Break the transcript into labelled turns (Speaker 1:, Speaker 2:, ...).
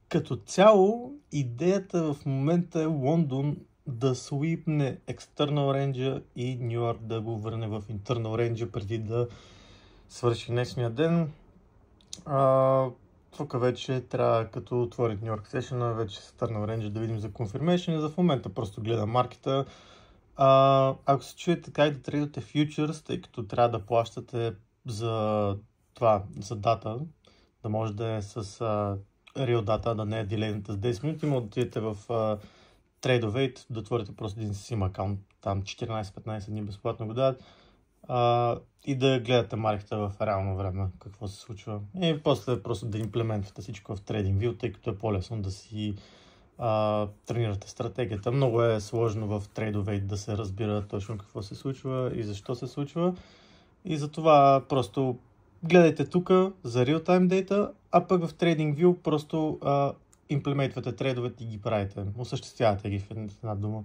Speaker 1: Като цяло, идеята в момента е Лондон да свипне External Range и Нью Йорк да го върне в Internal Range преди да свърши днешния ден. Тук вече трябва, като отвори Нью Йорк Session, вече с External Range да видим за confirmation. За в момента просто гледам маркета. Ако се чуете как да трейдвате фьючерс, тъй като трябва да плащате за това, за дата, да може да е с real data, да не е дилейната с 10 минути, може да отидете в Tradeovate, да отворите просто един SIM акаунт, там 14-15 дни безплатно го дават и да гледате маркета в реално време, какво се случва. И после просто да имплементвате всичко в TradingView, тъй като е по-лесно да си тренирате стратегията. Много е сложно в Tradeovate да се разбира точно какво се случва и защо се случва. И затова просто гледайте тук за real-time data, а пък в TradingView просто имплементвате трейдовете и ги правите. Осъществявате ги в една дума.